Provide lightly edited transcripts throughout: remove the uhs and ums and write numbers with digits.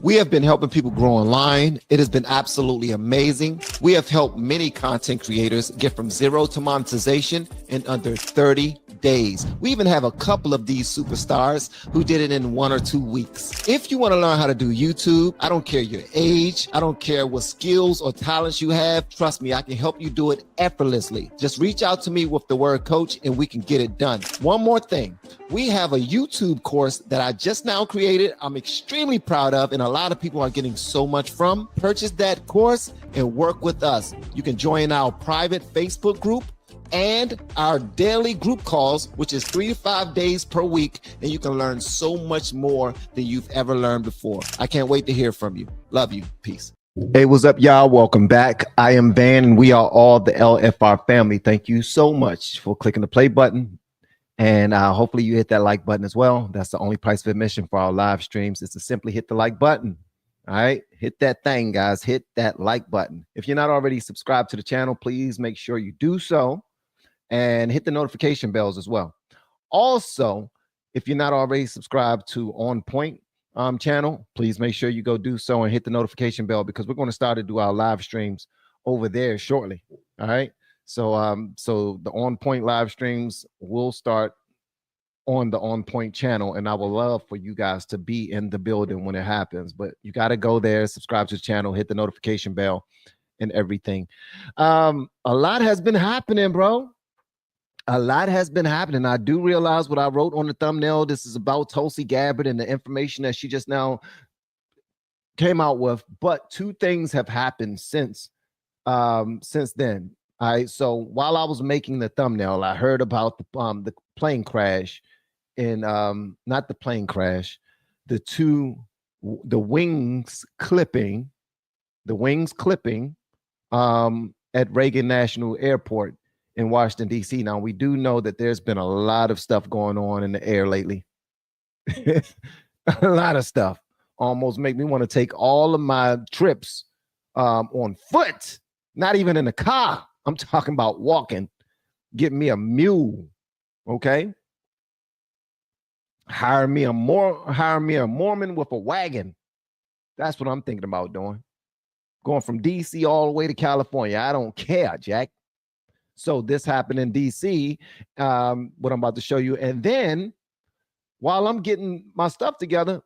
We have been helping people grow online. It has been absolutely amazing. We have helped many content creators get from zero to monetization in under 30 days. We even have a couple of these superstars who did it in 1 or 2 weeks. If you want to learn how to do YouTube, I don't care your age, I don't care what skills or talents you have. Trust me, I can help you do it effortlessly. Just reach out to me with the word coach and we can get it done. One more thing. We have a YouTube course that I just now created. I'm extremely proud of, and a lot of people are getting so much from. Purchase that course and work with us. You can join our private Facebook group and our daily group calls, which is 3 to 5 days per week, and you can learn so much more than you've ever learned before. I can't wait to hear from you. Love you. Peace. Hey, what's up, y'all? Welcome back. I am Van, and we are all the LFR family. Thank you so much for clicking the play button, and hopefully you hit that like button as well. That's the only price of admission for our live streams, is to simply hit the like button. All right, hit that thing, guys. Hit that like button. If you're not already subscribed to the channel, please make sure you do so. And hit the notification bells as well. Also, if you're not already subscribed to On Point channel, please make sure you go do so and hit the notification bell, because we're going to start to do our live streams over there shortly. All right. So so the On Point live streams will start on the On Point channel, and I would love for you guys to be in the building when it happens. But you got to go there, subscribe to the channel, hit the notification bell and everything. A lot has been happening, bro. A lot has been happening. I do realize what I wrote on the thumbnail. This is about Tulsi Gabbard and the information that she just now came out with. But 2 things have happened since then. All right. So while I was making the thumbnail, I heard about the plane crash in not the plane crash, the wings clipping at Reagan National Airport in Washington, D.C. Now, we do know that there's been a lot of stuff going on in the air lately. A lot of stuff. Almost make me want to take all of my trips on foot, not even in a car. I'm talking about walking. Get me a mule, okay? Hire me a Mormon with a wagon. That's what I'm thinking about doing. Going from D.C. all the way to California. I don't care, Jack. So this happened in DC, what I'm about to show you. And then while I'm getting my stuff together,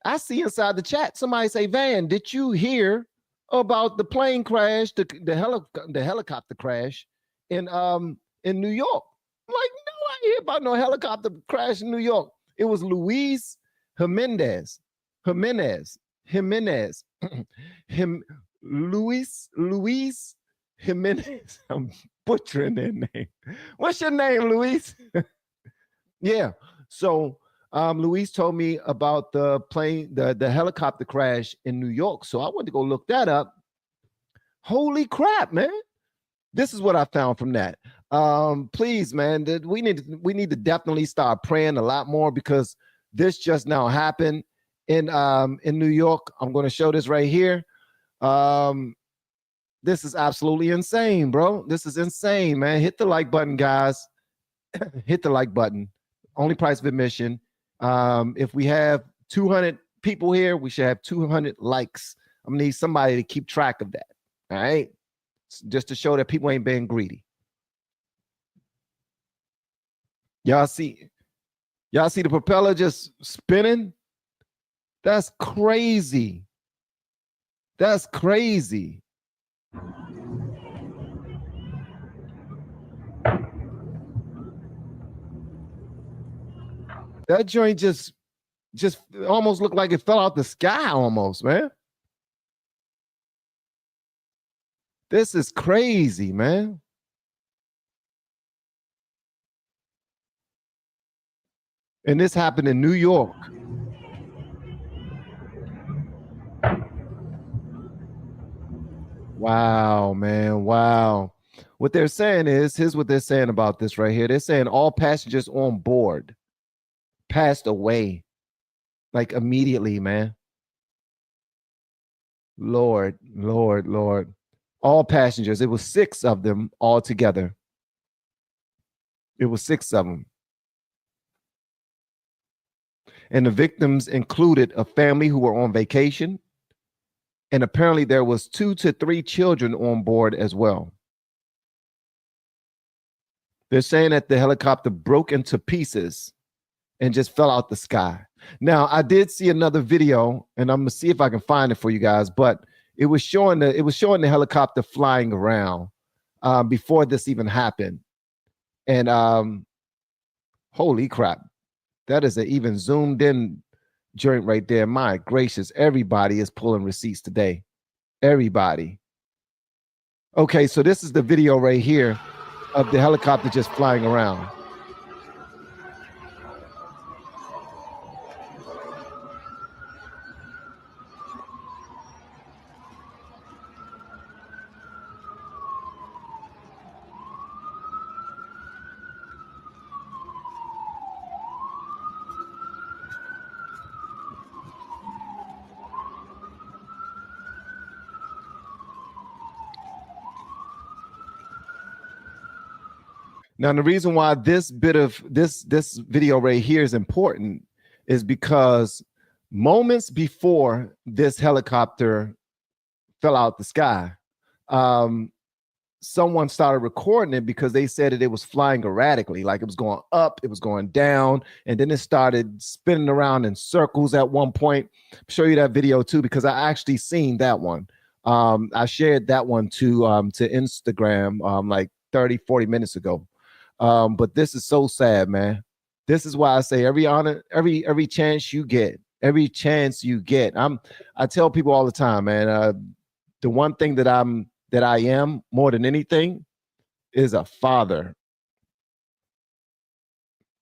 I see inside the chat, somebody say, Van, did you hear about the plane crash, the helicopter crash in New York? I'm like, no, I didn't hear about no helicopter crash in New York. It was Luis Jimenez. Luis Jimenez. I'm butchering their name. What's your name, Luis? Yeah. So Luis told me about the helicopter crash in New York. So I went to go look that up. Holy crap, man. This is what I found from that. Please, man, we need to definitely start praying a lot more, because this just now happened in New York. I'm going to show this right here. This is absolutely insane, bro. This is insane, man. Hit the like button, guys. Hit the like button. Only price of admission. If we have 200 people here, we should have 200 likes. I'm gonna need somebody to keep track of that. All right, just to show that people ain't being greedy. Y'all see the propeller just spinning? That's crazy. That's crazy. That joint just almost looked like it fell out the sky almost, man. This is crazy, man. And this happened in New York. Wow, man. Wow. What they're saying is, here's what they're saying about this right here. They're saying all passengers on board passed away, like immediately, man. Lord. All passengers. It was 6 of them all together. It was 6 of them. And the victims included a family who were on vacation. And apparently there was 2 to 3 children on board as well. They're saying that the helicopter broke into pieces and just fell out the sky. Now, I did see another video, and I'm gonna see if I can find it for you guys, but it was showing the helicopter flying around before this even happened. And holy crap, that is an even zoomed in joint right there. My gracious, everybody is pulling receipts today. Everybody. Okay, so this is the video right here of the helicopter just flying around. Now, the reason why this bit of this video right here is important is because moments before this helicopter fell out the sky, someone started recording it because they said that it was flying erratically, like it was going up, it was going down, and then it started spinning around in circles at one point. I'll show you that video too, because I actually seen that one. I shared that one to Instagram like 30-40 minutes ago. But this is so sad, man. This is why I say every chance you get, I tell people all the time, man, the one thing that I am more than anything is a father.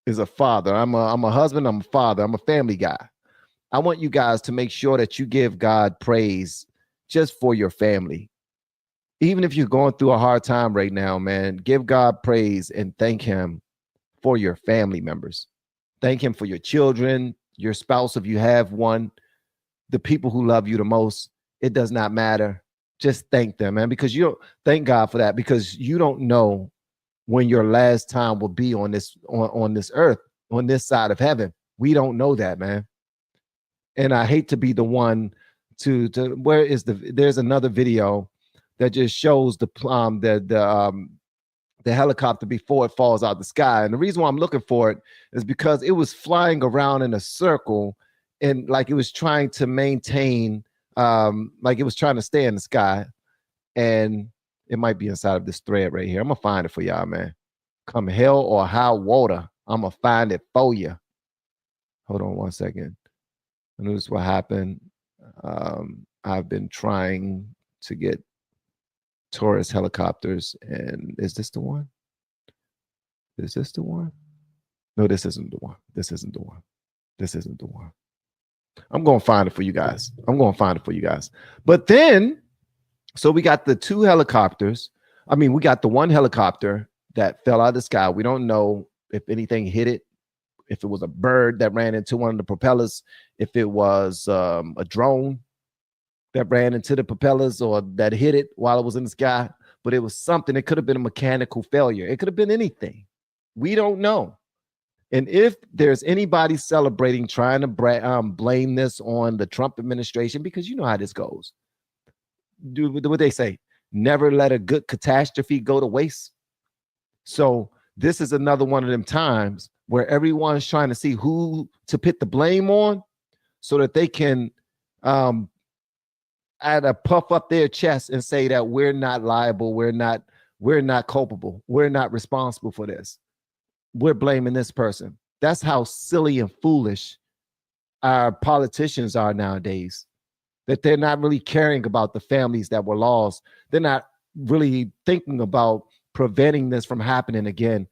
I'm a husband, I'm a father, I'm a family guy. I want you guys to make sure that you give God praise just for your family. Even if you're going through a hard time right now, man, give God praise and thank him for your family members. Thank him for your children, your spouse, if you have one, the people who love you the most. It does not matter. Just thank them, man, because you don't thank God for that, because you don't know when your last time will be on this earth, on this side of heaven. We don't know that, man. And I hate to be the one to there's another video that just shows the helicopter before it falls out the sky. And the reason why I'm looking for it is because it was flying around in a circle, and like it was trying to maintain, like it was trying to stay in the sky. And it might be inside of this thread right here. I'm gonna find it for y'all, man. Come hell or high water, I'm gonna find it for you. Hold on one second. Notice what happened. I've been trying to get Taurus helicopters, and is this the one? Is this the one? No, this isn't the one. This isn't the one. This isn't the one. I'm gonna find it for you guys. But then, so we got the 2 helicopters. I mean, we got the 1 helicopter that fell out of the sky. We don't know if anything hit it, if it was a bird that ran into one of the propellers, if it was a drone that ran into the propellers or that hit it while it was in the sky. But it was something. It could have been a mechanical failure. It could have been anything. We don't know. And if there's anybody celebrating, trying to blame this on the Trump administration, because you know how this goes. Do what they say, never let a good catastrophe go to waste. So this is another one of them times where everyone's trying to see who to put the blame on so that they can add a puff up their chest and say that we're not liable, we're not culpable, we're not responsible for this. We're blaming this person. That's how silly and foolish our politicians are nowadays, that they're not really caring about the families that were lost. They're not really thinking about preventing this from happening again.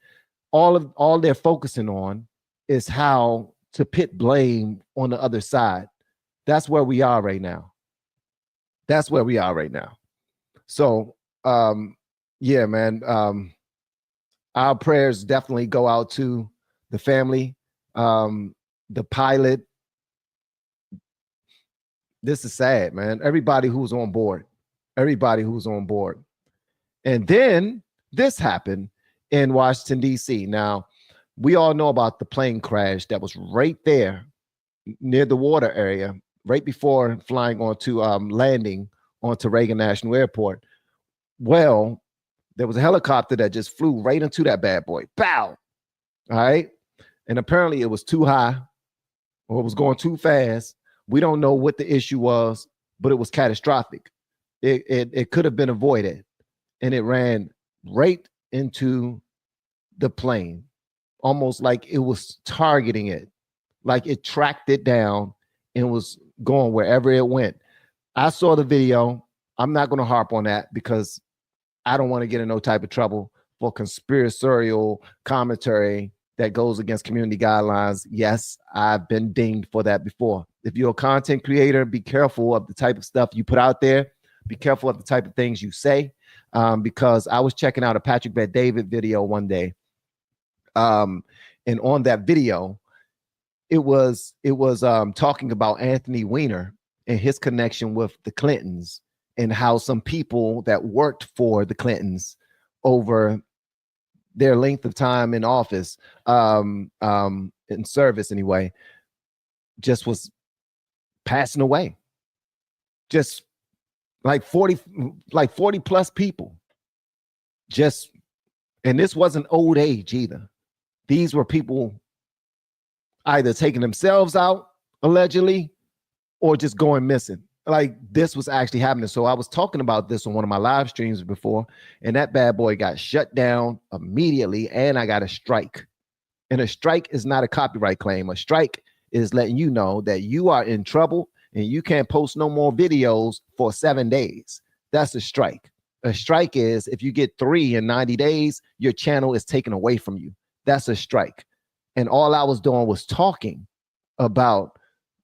All they're focusing on is how to put blame on the other side. That's where we are right now. So, yeah, man, our prayers definitely go out to the family, the pilot. This is sad, man. Everybody who's on board. And then this happened in Washington, D.C. Now, we all know about the plane crash that was right there near the water area, right before flying onto landing onto Reagan National Airport. Well, there was a helicopter that just flew right into that bad boy. Bow. All right. And apparently it was too high or it was going too fast. We don't know what the issue was, but it was catastrophic. It could have been avoided. And it ran right into the plane, almost like it was targeting it, like it tracked it down and was going wherever it went. I saw the video. I'm not going to harp on that because I don't want to get in no type of trouble for conspiratorial commentary that goes against community guidelines. Yes, I've been dinged for that before. If you're a content creator, be careful of the type of stuff you put out there. Be careful of the type of things you say, because I was checking out a Patrick Bet-David video one day. And on that video, it was talking about Anthony Weiner and his connection with the Clintons and how some people that worked for the Clintons over their length of time in office, in service anyway, just was passing away. Just like 40 plus people. Just, and this wasn't old age either. These were people either taking themselves out allegedly or just going missing. Like this was actually happening. So I was talking about this on one of my live streams before, and that bad boy got shut down immediately, and I got a strike. And a strike is not a copyright claim. A strike is letting you know that you are in trouble and you can't post no more videos for 7 days. That's a strike. A strike is if you get 3 in 90 days, your channel is taken away from you. That's a strike. And all I was doing was talking about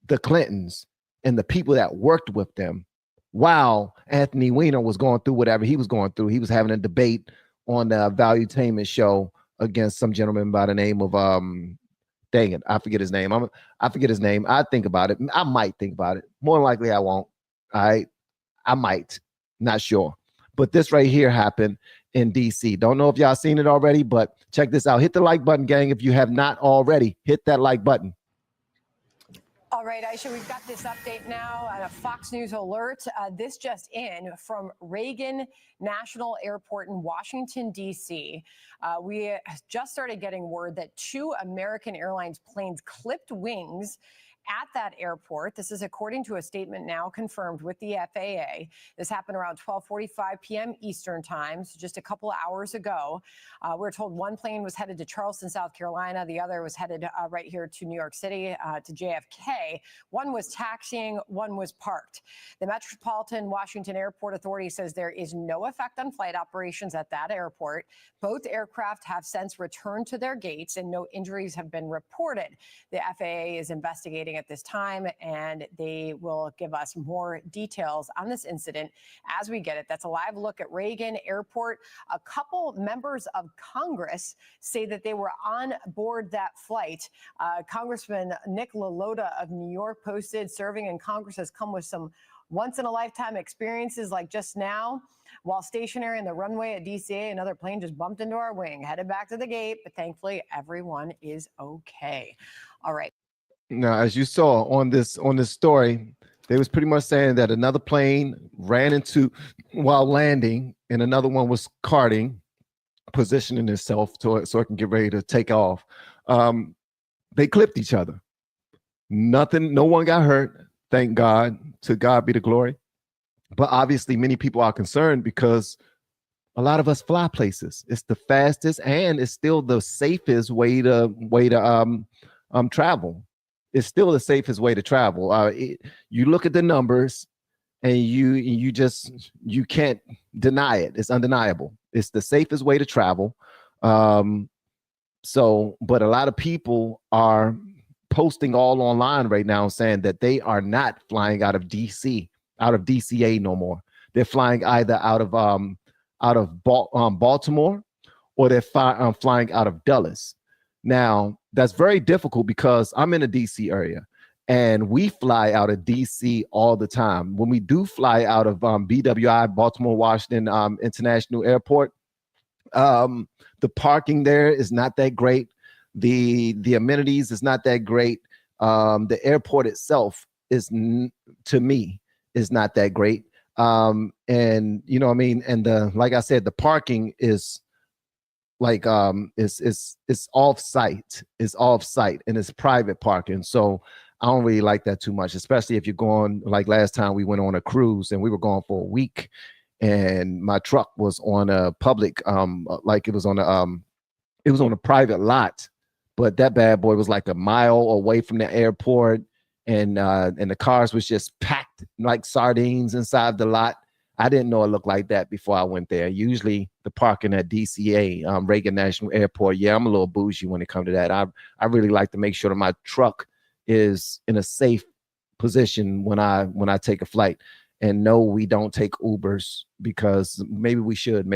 the Clintons and the people that worked with them while Anthony Weiner was going through whatever he was going through. He was having a debate on the Valuetainment show against some gentleman by the name of dang it, I forget his name. I forget his name. I think about it. I might think about it. More likely I won't. All right. I might. Not sure. But this right here happened in DC. Don't know if y'all seen it already, but check this out. Hit the like button, gang. If you have not already, hit that like button. All right, Aisha, we've got this update now and a Fox News alert. This just in from Reagan National Airport in Washington, D.C. We just started getting word that 2 American Airlines planes clipped wings at that airport. This is according to a statement now confirmed with the FAA. This happened around 12:45 p.m. Eastern time, so just a couple of hours ago. We're told one plane was headed to Charleston, South Carolina. The other was headed right here to New York City, to JFK. One was taxiing, one was parked. The Metropolitan Washington Airport Authority says there is no effect on flight operations at that airport. Both aircraft have since returned to their gates and no injuries have been reported. The FAA is investigating at this time, and they will give us more details on this incident as we get it. That's a live look at Reagan Airport. A couple members of Congress say that they were on board that flight. Congressman Nick LaLota of New York posted, serving in Congress has come with some once-in-a-lifetime experiences like just now. While stationary in the runway at DCA, another plane just bumped into our wing, headed back to the gate, but thankfully everyone is okay. All right. Now, as you saw on this story, they was pretty much saying that another plane ran into while landing, and another one was carting, positioning itself so it can get ready to take off. They clipped each other. Nothing, no one got hurt. Thank God. To God be the glory. But obviously, many people are concerned because a lot of us fly places. It's the fastest and it's still the safest way to travel. It's still the safest way to travel. You look at the numbers and you can't deny it. It's undeniable. It's the safest way to travel. But a lot of people are posting all online right now saying that they are not flying out of DC, out of DCA no more. They're flying either out of Baltimore, or they're flying out of Dulles. Now, that's very difficult because I'm in the DC area and we fly out of DC all the time. When we do fly out of BWI, Baltimore Washington International Airport, the parking there is not that great. The amenities is not that great. The airport itself is, to me, is not that great. And you know what I mean? And like I said, the parking is like it's off site. It's off site and it's private parking. So I don't really like that too much, especially if you're going, like last time we went on a cruise and we were going for a week and my truck was on a public like it was on a private lot, but that bad boy was like a mile away from the airport, and the cars was just packed like sardines inside the lot. I didn't know it looked like that before I went there. Usually the parking at DCA, Reagan National Airport, yeah, I'm a little bougie when it comes to that. I really like to make sure that my truck is in a safe position when I take a flight. And no, we don't take Ubers because maybe we should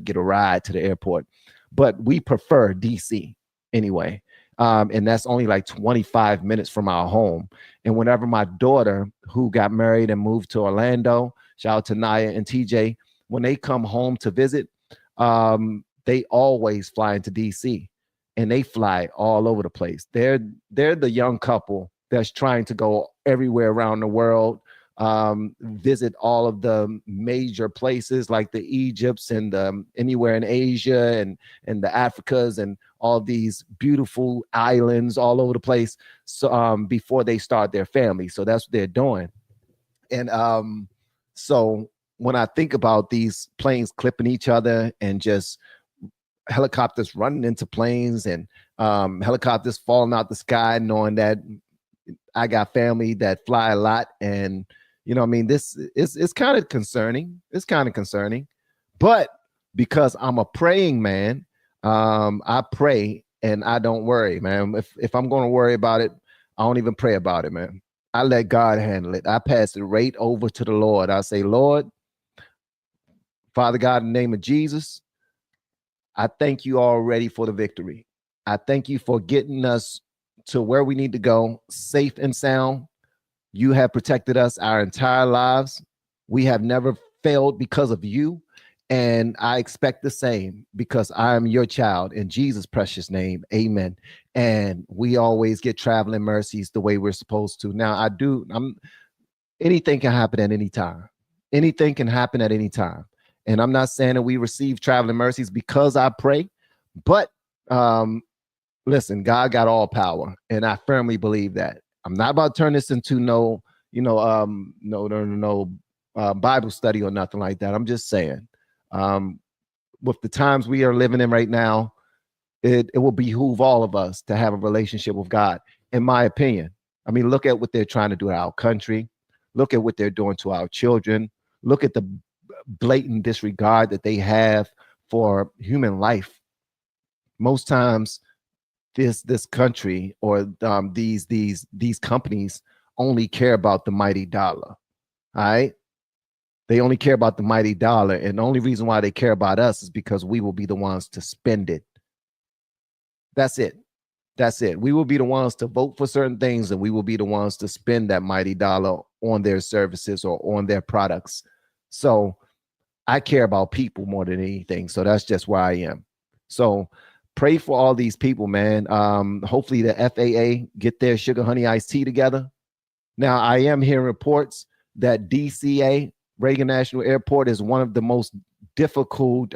get a ride to the airport, but we prefer DC anyway. And that's only like 25 minutes from our home. And whenever my daughter, who got married and moved to Orlando, shout out to Naya and TJ, when they come home to visit, they always fly into DC and they fly all over the place. They're the young couple that's trying to go everywhere around the world, visit all of the major places like the Egypts and anywhere in Asia and the Africas and all these beautiful islands all over the place. So before they start their family, so that's what they're doing. And so when I think about these planes clipping each other and just helicopters running into planes and helicopters falling out the sky, knowing that I got family that fly a lot, and you know what I mean, this is kind of concerning. It's kind of concerning, but because I'm a praying man, I pray and I don't worry, man. If I'm going to worry about it, I don't even pray about it, man. I let God handle it. I pass it right over to the Lord. I say, Lord, Father God, in the name of Jesus, I thank you already for the victory. I thank you for getting us to where we need to go, safe and sound. You have protected us our entire lives. We have never failed because of you. And I expect the same because I am your child in Jesus' precious name. Amen. And we always get traveling mercies the way we're supposed to. Now, anything can happen at any time. Anything can happen at any time. And I'm not saying that we receive traveling mercies because I pray, but listen, God got all power, and I firmly believe that. I'm not about to turn this into no Bible study or nothing like that. I'm just saying, with the times we are living in right now, it will behoove all of us to have a relationship with God, in my opinion. I mean, look at what they're trying to do to our country. Look at what they're doing to our children. Look at the blatant disregard that they have for human life. Most times, this country or these companies only care about the mighty dollar. All right, they only care about the mighty dollar, and the only reason why they care about us is because we will be the ones to spend it. That's it. That's it. We will be the ones to vote for certain things, and we will be the ones to spend that mighty dollar on their services or on their products. So I care about people more than anything. So that's just where I am. So pray for all these people, man. Hopefully the FAA get their sugar honey iced tea together. Now, I am hearing reports that DCA, Reagan National Airport, is one of the most difficult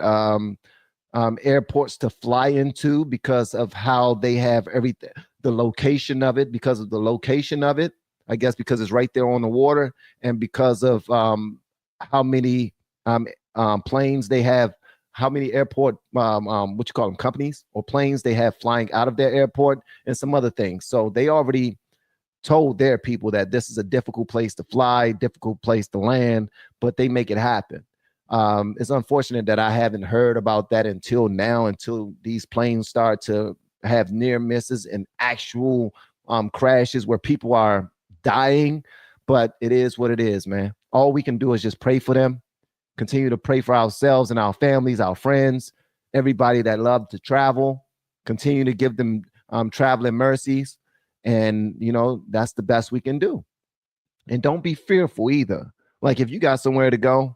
airports to fly into because of how they have everything, the location of it, because of the location of it, I guess because it's right there on the water, and because of how many planes they have, how many airport, what you call them, companies or planes they have flying out of their airport, and some other things. So they already told their people that this is a difficult place to fly, difficult place to land, but they make it happen. It's unfortunate that I haven't heard about that until now, until these planes start to have near misses and actual crashes where people are dying. But it is what it is, man. All we can do is just pray for them, continue to pray for ourselves and our families, our friends, everybody that love to travel, continue to give them traveling mercies. And, you know, that's the best we can do. And don't be fearful either. Like if you got somewhere to go,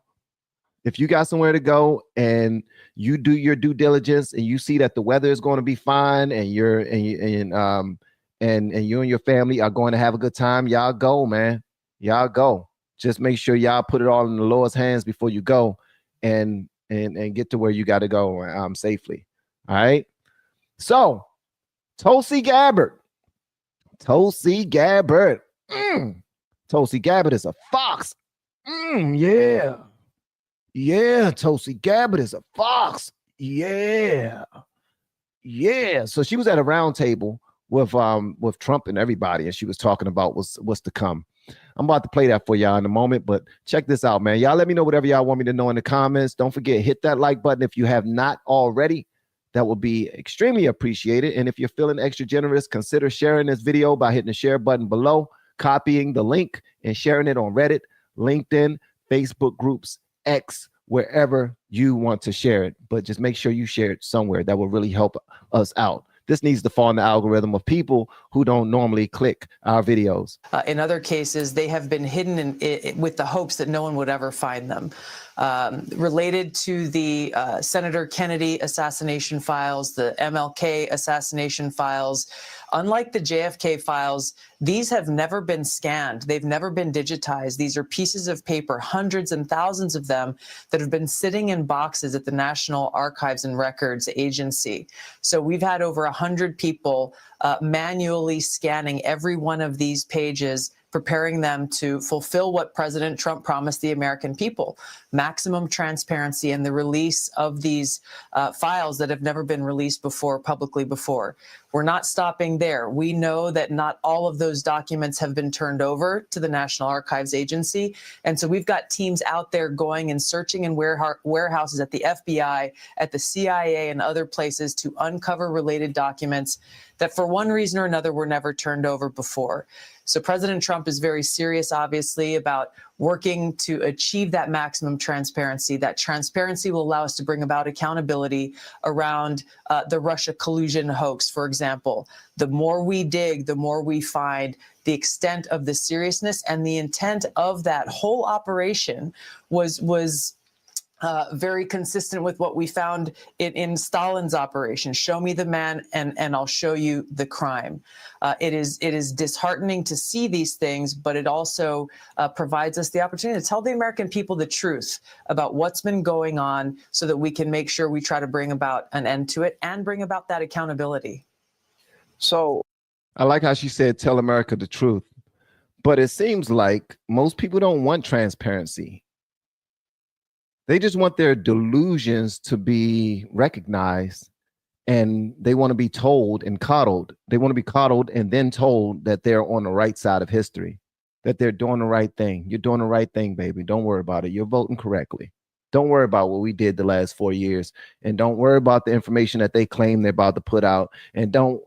and you do your due diligence and you see that the weather is going to be fine and and you and your family are going to have a good time, y'all go, man. Y'all go. Just make sure y'all put it all in the Lord's hands before you go, and get to where you got to go safely. All right. So Tulsi Gabbard. Tulsi Gabbard. Tulsi Gabbard is a fox. Yeah. Yeah, Tulsi Gabbard is a fox. Yeah. Yeah. So she was at a round table with Trump and everybody, and she was talking about what's to come. I'm about to play that for y'all in a moment, but check this out, man. Y'all let me know whatever y'all want me to know in the comments. Don't forget, hit that like button if you have not already. That would be extremely appreciated. And if you're feeling extra generous, consider sharing this video by hitting the share button below, copying the link and sharing it on Reddit, LinkedIn, Facebook groups, X, wherever you want to share it. But just make sure you share it somewhere. That will really help us out. This needs to fall in the algorithm of people who don't normally click our videos. In other cases, they have been hidden with the hopes that no one would ever find them. Related to the Senator Kennedy assassination files, the MLK assassination files, unlike the JFK files, these have never been scanned. They've never been digitized. These are pieces of paper, hundreds and thousands of them, that have been sitting in boxes at the National Archives and Records Agency. So we've had over 100 people manually scanning every one of these pages, preparing them to fulfill what President Trump promised the American people: maximum transparency and the release of these files that have never been released publicly before. We're not stopping there. We know that not all of those documents have been turned over to the National Archives Agency. And so we've got teams out there going and searching in warehouses at the FBI, at the CIA, and other places to uncover related documents that for one reason or another were never turned over before. So President Trump is very serious, obviously, about working to achieve that maximum transparency. That transparency will allow us to bring about accountability around the Russia collusion hoax, for example. The more we dig, the more we find the extent of the seriousness and the intent of that whole operation was very consistent with what we found in Stalin's operation. Show me the man and I'll show you the crime. It is disheartening to see these things, but it also provides us the opportunity to tell the American people the truth about what's been going on so that we can make sure we try to bring about an end to it and bring about that accountability. So I like how she said, tell America the truth, but it seems like most people don't want transparency. They just want their delusions to be recognized, and they want to be told and coddled. They want to be coddled and then told that they're on the right side of history, that they're doing the right thing. You're doing the right thing, baby. Don't worry about it. You're voting correctly. Don't worry about what we did the last 4 years, and don't worry about the information that they claim they're about to put out. And don't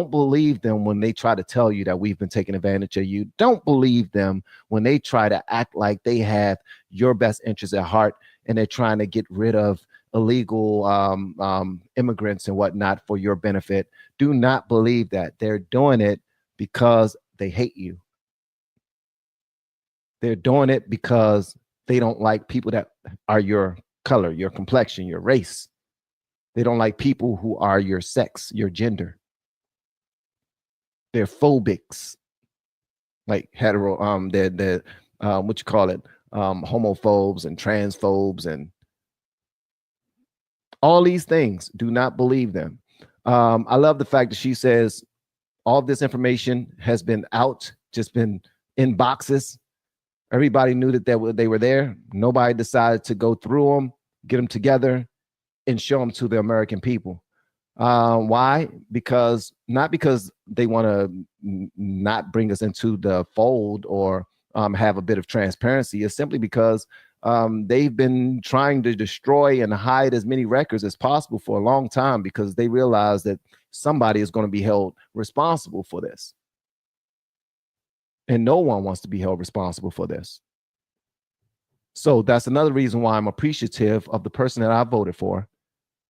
believe them when they try to tell you that we've been taking advantage of you. Don't believe them when they try to act like they have your best interests at heart and they're trying to get rid of illegal immigrants and whatnot for your benefit. Do not believe that. They're doing it because they hate you. They're doing it because they don't like people that are your color, your complexion, your race. They don't like people who are your sex, your gender. They're phobics, like hetero, they're what you call it, homophobes and transphobes and all these things. Do not believe them. I love the fact that she says all of this information has been out, just been in boxes. Everybody knew that they were there. Nobody decided to go through them, get them together, and show them to the American people. Why? Not because they want to not bring us into the fold or have a bit of transparency. It's simply because they've been trying to destroy and hide as many records as possible for a long time, because they realize that somebody is going to be held responsible for this. And no one wants to be held responsible for this. So that's another reason why I'm appreciative of the person that I voted for,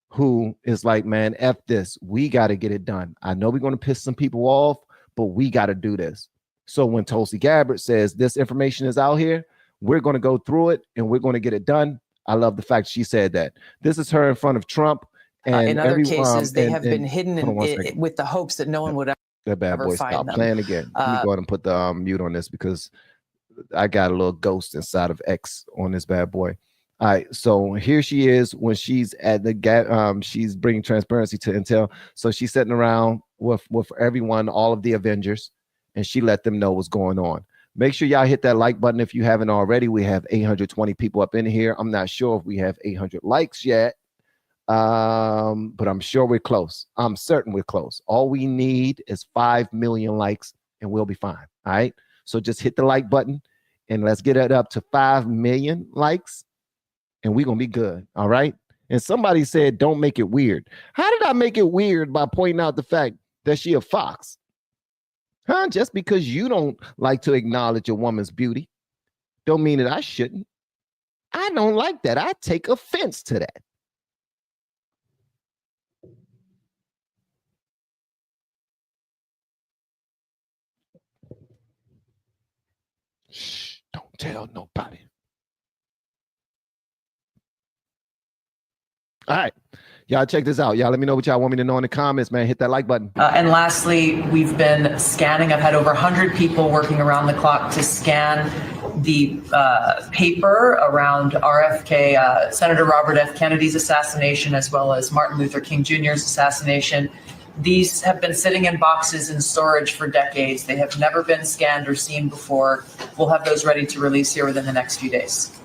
who is like, man, F this. We got to get it done. I know we're going to piss some people off, but we got to do this. So when Tulsi Gabbard says this information is out here, we're going to go through it and we're going to get it done. I love the fact she said that. This is her in front of Trump. And in other cases, they have been hidden with the hopes that no one would That bad boy find stopped them. playing again. Let me go ahead and put the mute on this because I got a little ghost inside of X on this bad boy. All right, so here she is when she's at the she's bringing transparency to Intel. So she's sitting around with everyone, all of the Avengers, and she let them know what's going on. Make sure y'all hit that like button if you haven't already. We have 820 people up in here. I'm not sure if we have 800 likes yet, but I'm sure we're close. I'm certain we're close. All we need is 5 million likes, and we'll be fine. All right. So just hit the like button, and let's get it up to 5 million likes, and we're gonna be good. All right. And somebody said, "Don't make it weird." How did I make it weird by pointing out the fact that she a fox? Huh? Just because you don't like to acknowledge a woman's beauty, don't mean that I shouldn't. I don't like that. I take offense to that. Shh, don't tell nobody. All right. Y'all check this out. Y'all let me know what y'all want me to know in the comments, man. Hit that like button. And lastly, we've been scanning. I've had over 100 people working around the clock to scan the paper around RFK, Senator Robert F. Kennedy's assassination, as well as Martin Luther King Jr.'s assassination. These have been sitting in boxes in storage for decades. They have never been scanned or seen before. We'll have those ready to release here within the next few days.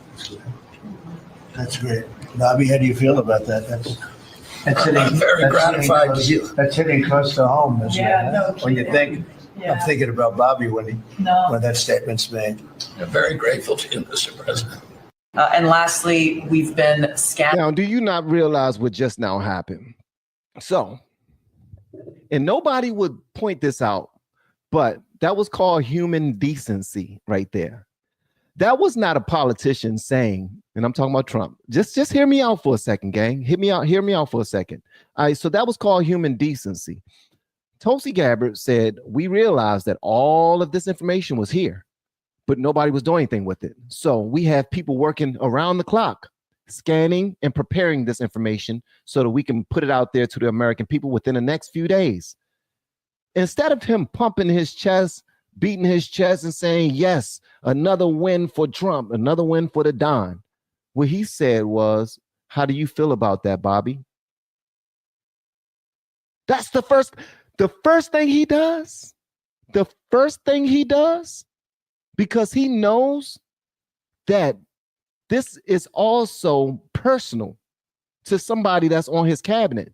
That's great. Bobby, how do you feel about that? That's hitting, I'm very gratified to hear. That's hitting close to home, isn't Yeah, it? no When you kidding. think, I'm thinking about Bobby when that statement's made. I'm very grateful to you, Mr. President. And lastly, we've been scanning. Now, do you not realize what just now happened? So, and nobody would point this out, but that was called human decency right there. That was not a politician saying, and I'm talking about Trump. Just hear me out for a second, gang. Hear me out for a second. All right, so that was called human decency. Tulsi Gabbard said, we realized that all of this information was here, but nobody was doing anything with it. So we have people working around the clock, scanning and preparing this information so that we can put it out there to the American people within the next few days. Instead of him pumping his chest, beating his chest and saying, yes, another win for Trump, another win for the Don. What he said was, how do you feel about that, Bobby? That's the first thing he does. The first thing he does, because he knows that this is also personal to somebody that's on his cabinet.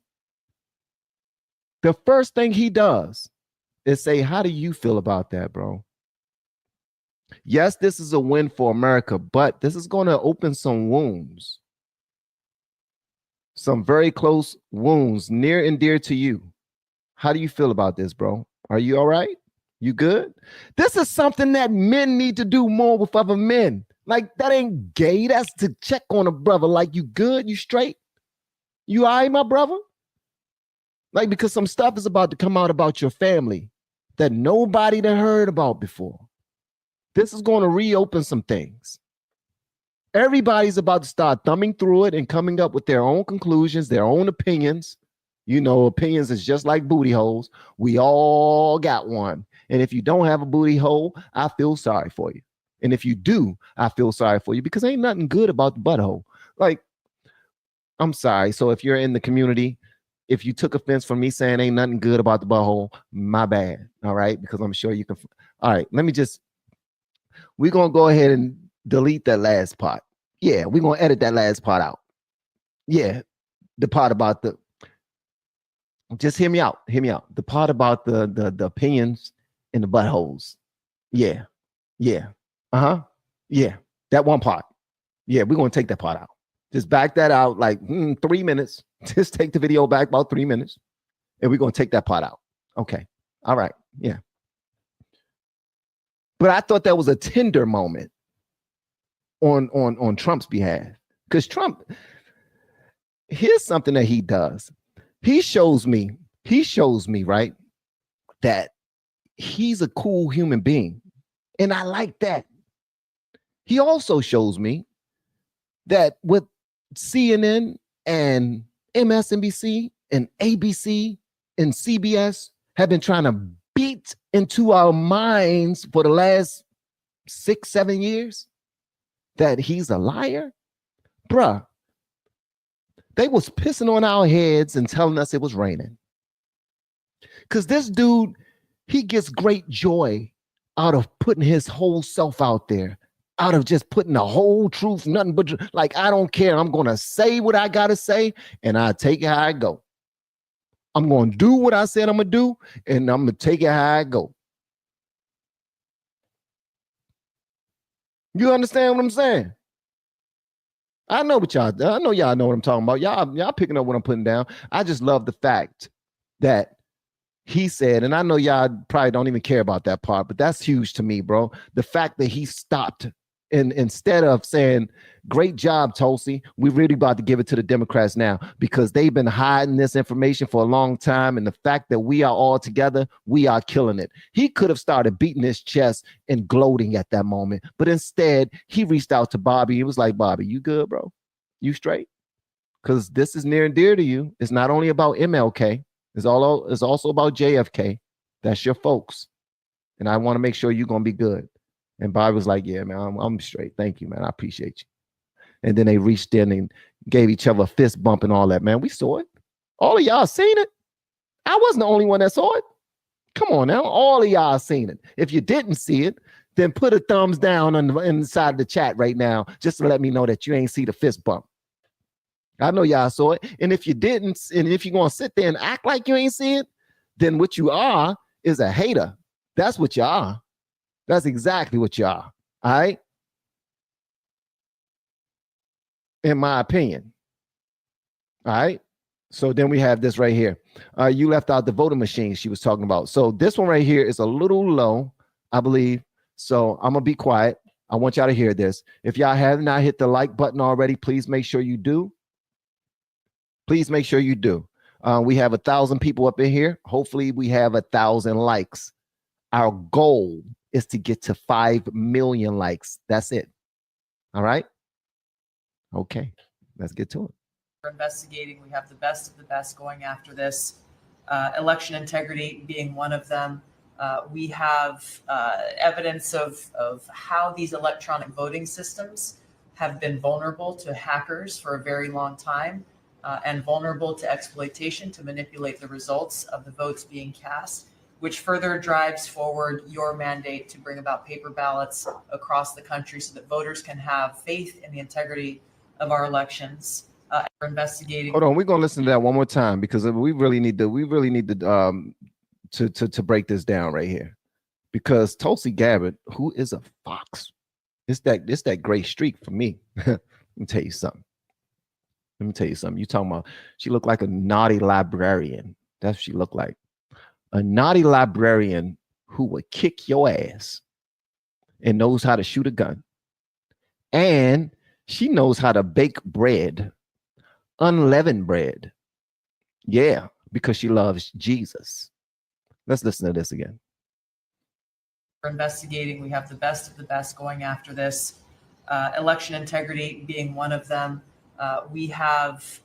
The first thing he does is say, how do you feel about that, bro? Yes, this is a win for America, but this is going to open some wounds. Some very close wounds, near and dear to you. How do you feel about this, bro? Are you all right? You good? This is something that men need to do more with other men. Like, that ain't gay. That's to check on a brother. Like, you good? You straight? You all right, my brother? Like, because some stuff is about to come out about your family that nobody done heard about before. This is going to reopen some things. Everybody's about to start thumbing through it and coming up with their own conclusions, their own opinions. You know, opinions is just like booty holes. We all got one. And if you don't have a booty hole, I feel sorry for you. And if you do, I feel sorry for you, because ain't nothing good about the butthole. Like, I'm sorry. So if you're in the community, if you took offense from me saying ain't nothing good about the butthole, my bad. All right. Because I'm sure you can. All right. We're going to go ahead and delete that last part. Yeah. We're going to edit that last part out. Yeah. The part about just hear me out. Hear me out. The part about the opinions and the buttholes. Yeah. Yeah. Uh-huh. Yeah. That one part. Yeah. We're going to take that part out. Just back that out like 3 minutes. Just take the video back about 3 minutes, and we're going to take that part out. Okay. All right. Yeah. But I thought that was a tender moment on Trump's behalf, because Trump, here's something that he does. He shows me, right, that he's a cool human being, and I like that. He also shows me that with CNN and MSNBC and ABC and CBS have been trying to beat into our minds for the last 6-7 years that he's a liar, bruh. They was pissing on our heads and telling us it was raining. Because this dude, he gets great joy out of putting his whole self out there, out of just putting the whole truth, nothing but like, I don't care. I'm going to say what I got to say, and I take it how I go. I'm going to do what I said I'm going to do, and I'm going to take it how I go. You understand what I'm saying? I know what y'all, I know y'all know what I'm talking about. Y'all picking up what I'm putting down. I just love the fact that he said, and I know y'all probably don't even care about that part, but that's huge to me, bro. The fact that he stopped, and instead of saying, great job, Tulsi, we're really about to give it to the Democrats now, because they've been hiding this information for a long time. And the fact that we are all together, we are killing it. He could have started beating his chest and gloating at that moment, but instead he reached out to Bobby. He was like, Bobby, you good, bro? You straight? Because this is near and dear to you. It's not only about MLK. It's also about JFK. That's your folks. And I want to make sure you're going to be good. And Bobby was like, yeah, man, I'm straight. Thank you, man. I appreciate you. And then they reached in and gave each other a fist bump and all that, man. We saw it. All of y'all seen it. I wasn't the only one that saw it. Come on now. All of y'all seen it. If you didn't see it, then put a thumbs down on the inside the chat right now, just to let me know that you ain't see the fist bump. I know y'all saw it. And if you didn't, and if you're going to sit there and act like you ain't see it, then what you are is a hater. That's what you are. That's exactly what you are. All right? In my opinion. All right? So then we have this right here. You left out the voting machine she was talking about. So this one right here is a little low, I believe. So I'm going to be quiet. I want y'all to hear this. If y'all have not hit the like button already, please make sure you do. Please make sure you do. We have 1,000 people up in here. Hopefully we have 1,000 likes. Our goal is to get to 5 million likes. That's it. All right. Okay. Let's get to it. We're investigating. We have the best of the best going after this. Election integrity being one of them. We have evidence of how these electronic voting systems have been vulnerable to hackers for a very long time. And vulnerable to exploitation to manipulate the results of the votes being cast, which further drives forward your mandate to bring about paper ballots across the country so that voters can have faith in the integrity of our elections. We're investigating. Hold on, we're gonna listen to that one more time, because we really need to break this down right here. Because Tulsi Gabbard, who is a fox, it's that gray streak for me. Let me tell you something. You talking about she looked like a naughty librarian. That's what she looked like. A naughty librarian who would kick your ass and knows how to shoot a gun. And she knows how to bake bread, unleavened bread. Yeah, because she loves Jesus. Let's listen to this again. We're investigating. We have the best of the best going after this. Election integrity being one of them. We have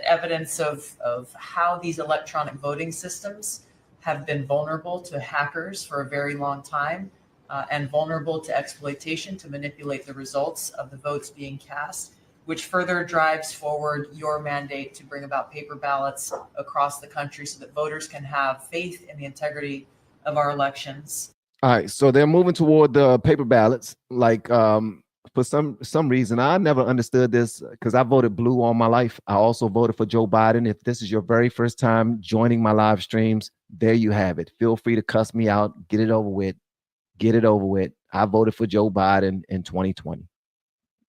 evidence of how these electronic voting systems have been vulnerable to hackers for a very long time, and vulnerable to exploitation to manipulate the results of the votes being cast, which further drives forward your mandate to bring about paper ballots across the country so that voters can have faith in the integrity of our elections. All right, so they're moving toward the paper ballots. Like, for some reason, I never understood this, because I voted blue all my life. I also voted for Joe Biden. If this is your very first time joining my live streams, there you have it. Feel free to cuss me out. Get it over with. Get it over with. I voted for Joe Biden in 2020.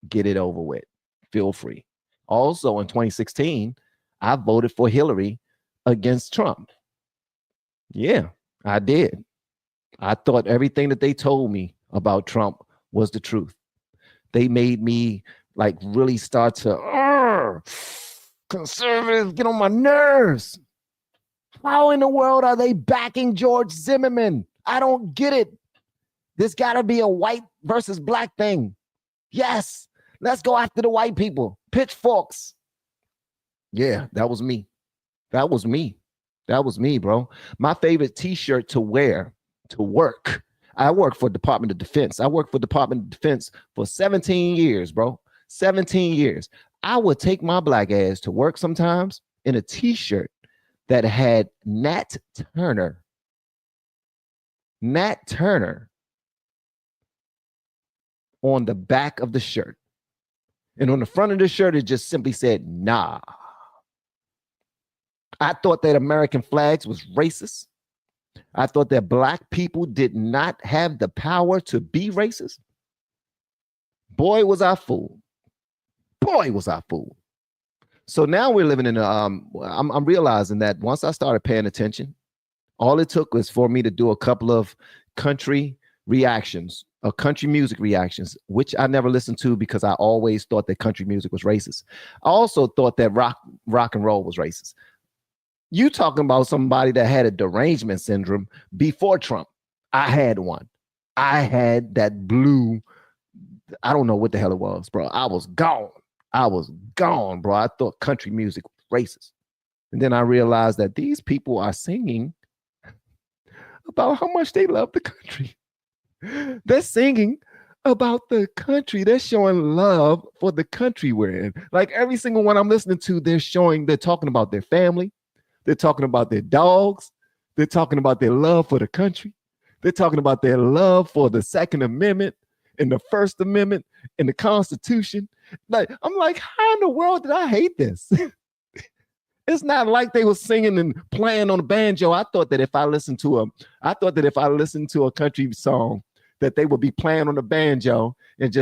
Get it over with. Feel free. Also in 2016, I voted for Hillary against Trump. Yeah, I did. I thought everything that they told me about Trump was the truth. They made me like really start to conservatives get on my nerves. How in the world are they backing George Zimmerman? I don't get it. There's got to be a white versus black thing. Yes, let's go after the white people. Pitchforks. Yeah, that was me. That was me. That was me, bro. My favorite t-shirt to wear to work. I worked for Department of Defense. I worked for Department of Defense for 17 years, bro. 17 years. I would take my black ass to work sometimes in a t-shirt that had Nat Turner on the back of the shirt. And on the front of the shirt, it just simply said, nah. I thought that American flags was racist. I thought that black people did not have the power to be racist. Boy, was I fooled. Boy, was I fooled. So now we're living in a, I'm realizing that once I started paying attention, all it took was for me to do a couple of country reactions, country music reactions, which I never listened to because I always thought that country music was racist. I also thought that rock and roll was racist. You talking about somebody that had a derangement syndrome before Trump. I had one. I had that blue, I don't know what the hell it was, bro. I was gone. Bro. I thought country music was racist. And then I realized that these people are singing about how much they love the country. They're singing about the country. They're showing love for the country we're in. Like every single one I'm listening to, they're talking about their family. They're talking about their dogs. They're talking about their love for the country. They're talking about their love for the Second Amendment and the First Amendment and the Constitution. Like, I'm like, how in the world did I hate this? It's not like they were singing and playing on the banjo. I thought that if I listened to a country song, that they would be playing on the banjo and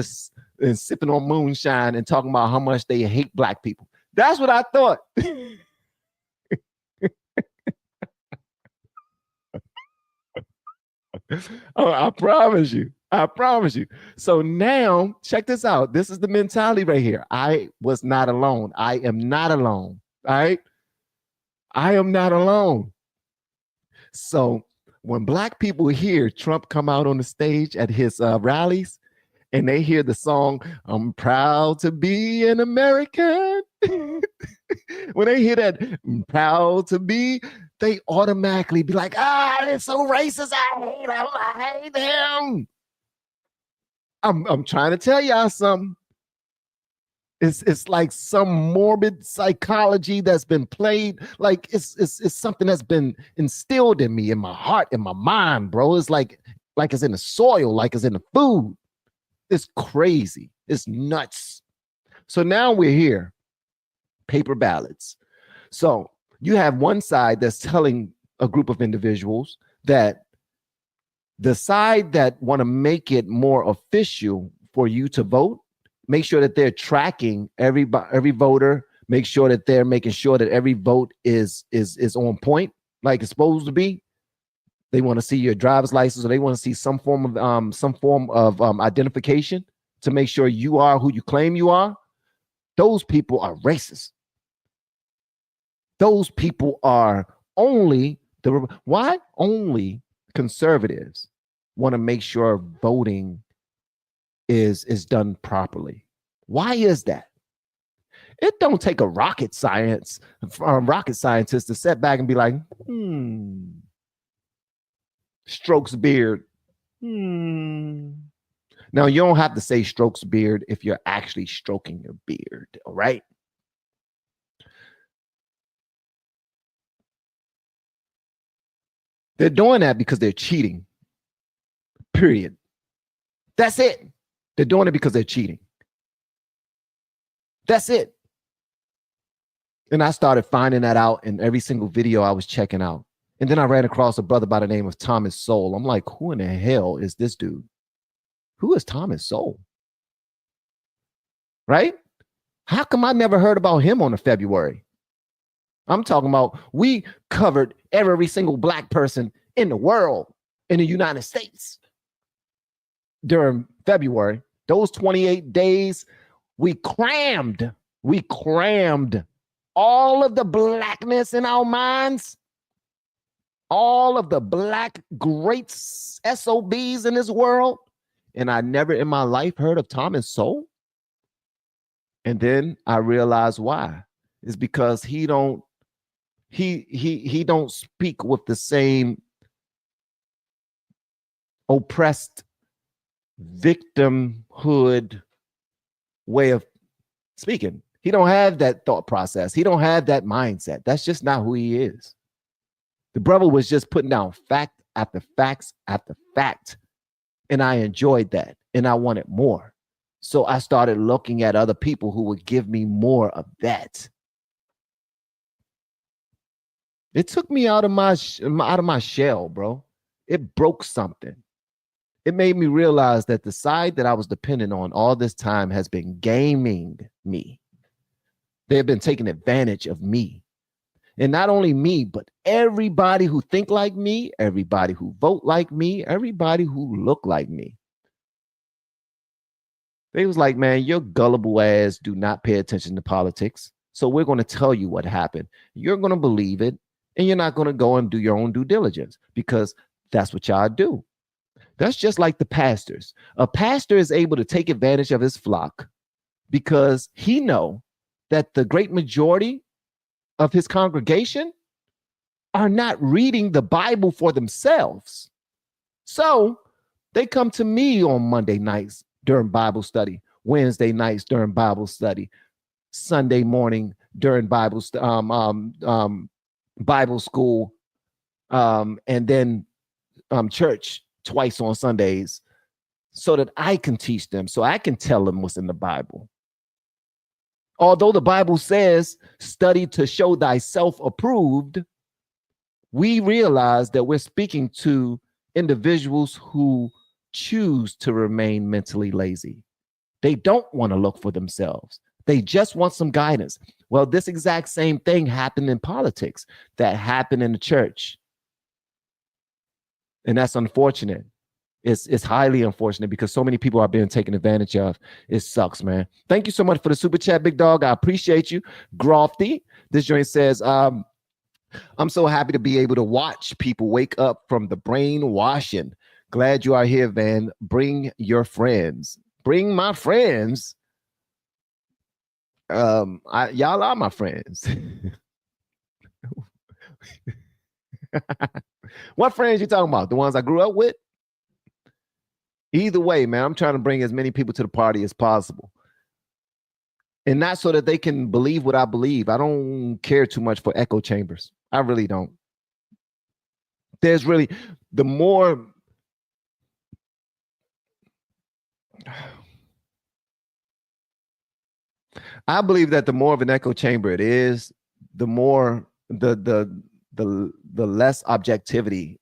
sipping on moonshine and talking about how much they hate black people. That's what I thought. Oh, I promise you. So now, check this out. This is the mentality right here. I was not alone. I am not alone. All right? I am not alone. So when black people hear Trump come out on the stage at his rallies and they hear the song, I'm proud to be an American. When they hear that, I'm proud to be, they automatically be like, it's so racist. I hate him. I'm trying to tell y'all something. It's like some morbid psychology that's been played. Like it's something that's been instilled in me, in my heart, in my mind, bro. It's like it's in the soil, like it's in the food. It's crazy. It's nuts. So now we're here. Paper ballots. So you have one side that's telling a group of individuals that the side that want to make it more official for you to vote, make sure that they're tracking every voter, make sure that they're making sure that every vote is on point like it's supposed to be. They want to see your driver's license, or they want to see some form of identification to make sure you are who you claim you are. Those people are racist. Those people are only conservatives want to make sure voting is done properly. Why is that? It don't take a rocket scientist to sit back and be like, strokes beard. Now, you don't have to say strokes beard if you're actually stroking your beard, all right? They're doing that because they're cheating. Period. That's it. They're doing it because they're cheating. That's it. And I started finding that out in every single video I was checking out. And then I ran across a brother by the name of Thomas Sowell. I'm like, who in the hell is this dude? Who is Thomas Sowell? Right? How come I never heard about him on the February? I'm talking about we covered every single black person in the world, in the United States during February. Those 28 days, we crammed all of the blackness in our minds, all of the black great SOBs in this world. And I never in my life heard of Thomas Sowell. And then I realized why. It's because he don't speak with the same oppressed victimhood way of speaking. He don't have that thought process. He don't have that mindset. That's just not who he is. The brother was just putting down fact after facts after fact. And I enjoyed that. And I wanted more. So I started looking at other people who would give me more of that. It took me out of my shell, bro. It broke something. It made me realize that the side that I was dependent on all this time has been gaming me. They have been taking advantage of me. And not only me, but everybody who think like me, everybody who vote like me, everybody who look like me. They was like, man, your gullible ass do not pay attention to politics. So we're going to tell you what happened. You're going to believe it. And you're not going to go and do your own due diligence because that's what y'all do. That's just like the pastors. A pastor is able to take advantage of his flock because he know that the great majority of his congregation are not reading the Bible for themselves. So they come to me on Monday nights during Bible study, Wednesday nights during Bible study, Sunday morning during Bible school, and then church twice on Sundays so that I can teach them, so I can tell them what's in the Bible. Although the Bible says, study to show thyself approved, we realize that we're speaking to individuals who choose to remain mentally lazy. They don't want to look for themselves. They just want some guidance. Well, this exact same thing happened in politics, that happened in the church. And that's unfortunate. It's highly unfortunate because so many people are being taken advantage of. It sucks, man. Thank you so much for the super chat, big dog. I appreciate you. Grofty, this joint says, I'm so happy to be able to watch people wake up from the brainwashing. Glad you are here, Van. Bring your friends. Bring my friends. Y'all are my friends. What friends you talking about? The ones I grew up with? Either way, man, I'm trying to bring as many people to the party as possible. And not so that they can believe what I believe. I don't care too much for echo chambers. I really don't. There's really, the more, I believe that the more of an echo chamber it is, the more the less objectivity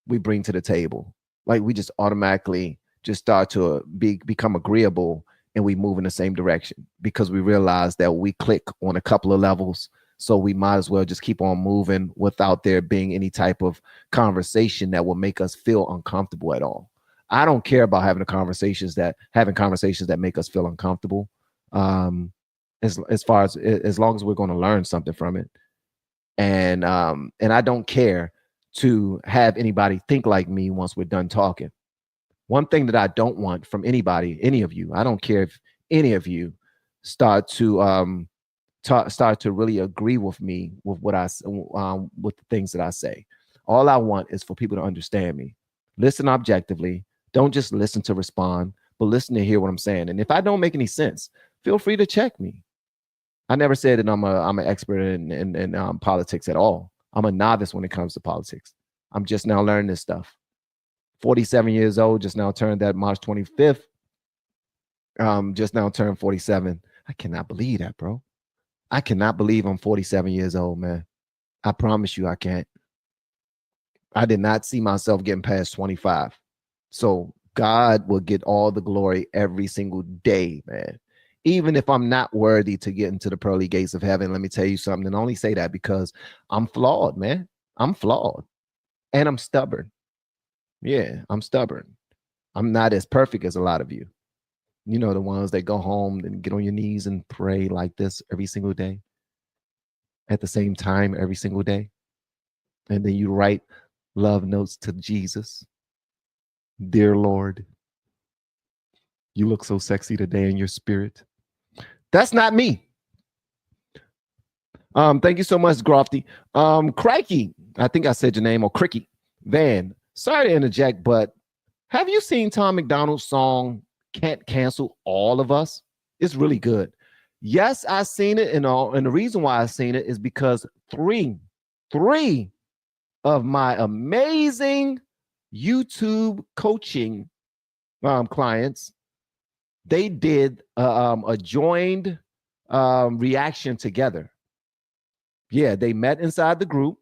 we bring to the table. Like we just automatically just start to become agreeable and we move in the same direction because we realize that we click on a couple of levels. So we might as well just keep on moving without there being any type of conversation that will make us feel uncomfortable at all. I don't care about having conversations that make us feel uncomfortable. As long as we're going to learn something from it. And I don't care to have anybody think like me once we're done talking. One thing that I don't want from anybody, any of you, I don't care if any of you start to really agree with me with what with the things that I say. All I want is for people to understand me. Listen objectively. Don't just listen to respond, but listen to hear what I'm saying. And if I don't make any sense, feel free to check me. I never said that I'm an expert in politics at all. I'm a novice when it comes to politics. I'm just now learning this stuff. 47 years old, just now turned that March 25th. Just now turned 47. I cannot believe that, bro. I cannot believe I'm 47 years old, man. I promise you I can't. I did not see myself getting past 25. So God will get all the glory every single day, man. Even if I'm not worthy to get into the pearly gates of heaven, let me tell you something. And I only say that because I'm flawed, man. I'm flawed. And I'm stubborn. Yeah, I'm stubborn. I'm not as perfect as a lot of you. You know, the ones that go home and get on your knees and pray like this every single day. At the same time every single day. And then you write love notes to Jesus. Dear Lord, you look so sexy today in your spirit. That's not me. Thank you so much, Grofty. Crikey, I think I said your name, or Cricky. Van, sorry to interject, but Have you seen Tom McDonald's song Can't Cancel All of Us? It's really good. Yes, I've seen it, and the reason why I've seen it is because three of my amazing YouTube coaching clients, they did a joined reaction together. Yeah, they met inside the group,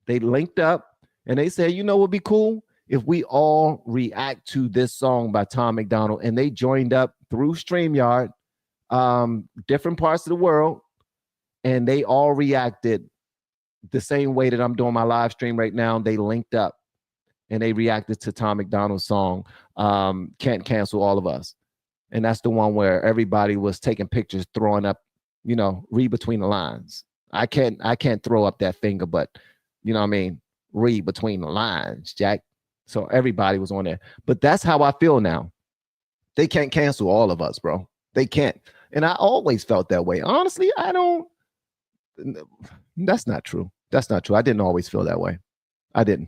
they linked up, and they said, you know what would be cool? If we all react to this song by Tom McDonald, and they joined up through StreamYard, different parts of the world, and they all reacted the same way that I'm doing my live stream right now. They linked up and they reacted to Tom McDonald's song, Can't Cancel All of Us. And that's the one where everybody was taking pictures, throwing up, read between the lines. I can't throw up that finger, but you know what I mean? Read between the lines, Jack. So everybody was on there. But that's how I feel now. They can't cancel all of us, bro. They can't. And I always felt that way. Honestly, that's not true. That's not true. I didn't always feel that way. I didn't.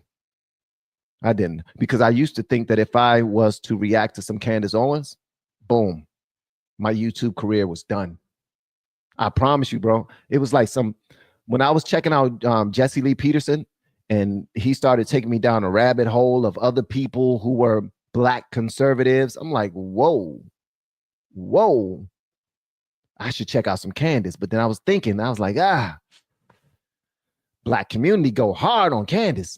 Because I used to think that if I was to react to some Candace Owens, boom, my YouTube career was done. I promise you, bro. It was like when I was checking out Jesse Lee Peterson, and he started taking me down a rabbit hole of other people who were Black conservatives. I'm like, whoa, I should check out some Candace. But then I was like, Black community go hard on Candace.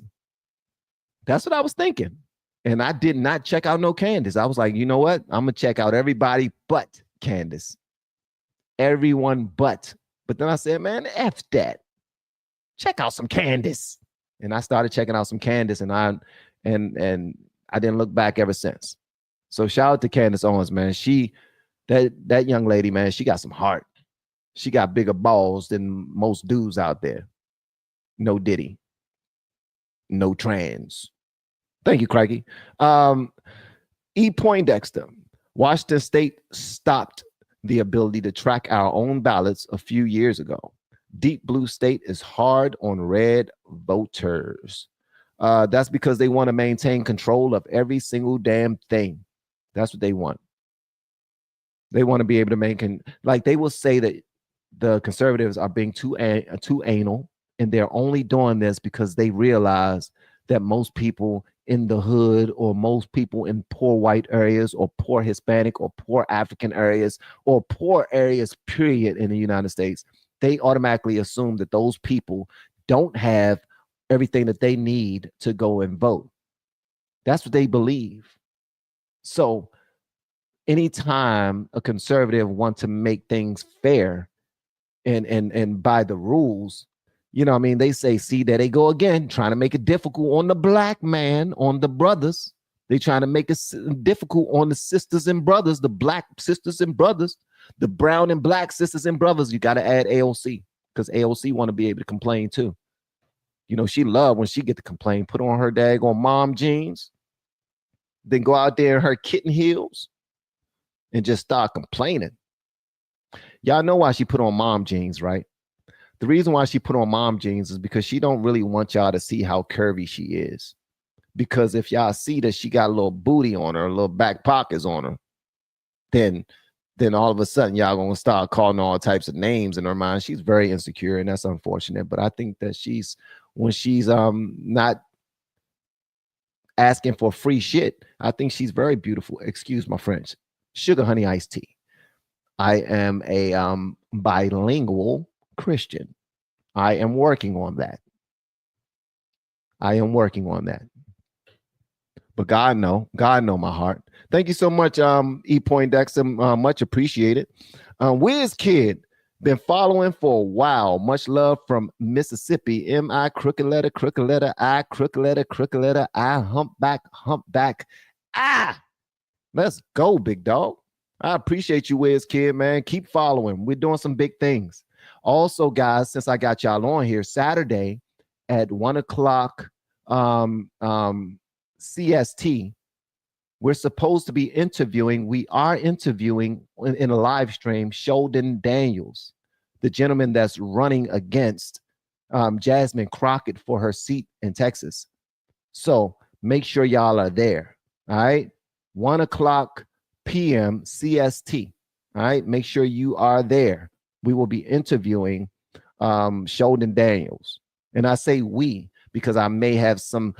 That's what I was thinking. And I did not check out no Candace. I was like, you know what? I'm going to check out everybody but Candace. Everyone but. But then I said, man, F that. Check out some Candace. And I started checking out some Candace, and I didn't look back ever since. So shout out to Candace Owens, man. That young lady, man, she got some heart. She got bigger balls than most dudes out there. No Diddy. No trans. Thank you, Craigie. E. Poindexter. Washington State stopped the ability to track our own ballots a few years ago. Deep blue state is hard on red voters. That's because they want to maintain control of every single damn thing. That's what they want. They want to be able to they will say that the conservatives are being too anal, and they're only doing this because they realize that most people in the hood, or most people in poor white areas, or poor Hispanic, or poor African areas, or poor areas, period, in the United States, they automatically assume that those people don't have everything that they need to go and vote. That's what they believe. So anytime a conservative wants to make things fair and by the rules, you know what I mean? They say, see, there they go again, trying to make it difficult on the Black man, on the brothers. They trying to make it difficult on the sisters and brothers, the Black sisters and brothers, the brown and Black sisters and brothers. You got to add AOC, because AOC want to be able to complain too. She love when she get to complain, put on her daggone mom jeans, then go out there in her kitten heels and just start complaining. Y'all know why she put on mom jeans, right? The reason why she put on mom jeans is because she don't really want y'all to see how curvy she is. Because if y'all see that she got a little booty on her, a little back pockets on her, then all of a sudden y'all gonna start calling all types of names in her mind. She's very insecure, and that's unfortunate. But I think that when she's not asking for free shit, I think she's very beautiful. Excuse my French. Sugar honey iced tea. I am a bilingual Christian. I am working on that. But God know my heart. Thank you so much, E. Poindexter. Much appreciated. Wiz Kid, been following for a while. Much love from Mississippi. M.I. crooked letter, I crooked letter, I humpback. Let's go, big dog. I appreciate you, Wiz Kid, man. Keep following. We're doing some big things. Also, guys, since I got y'all on here, Saturday at 1:00 CST, we're supposed to be interviewing. We are interviewing in a live stream Sheldon Daniels, the gentleman that's running against Jasmine Crockett for her seat in Texas. So make sure y'all are there. All right. 1 o'clock p.m. CST. All right. Make sure you are there. We will be interviewing Sheldon Daniels. And I say we because I may have some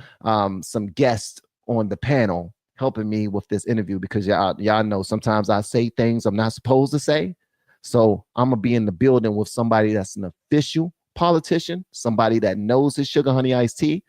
guests on the panel helping me with this interview, because y'all know sometimes I say things I'm not supposed to say. So I'm gonna be in the building with somebody that's an official politician, somebody that knows his sugar honey iced tea.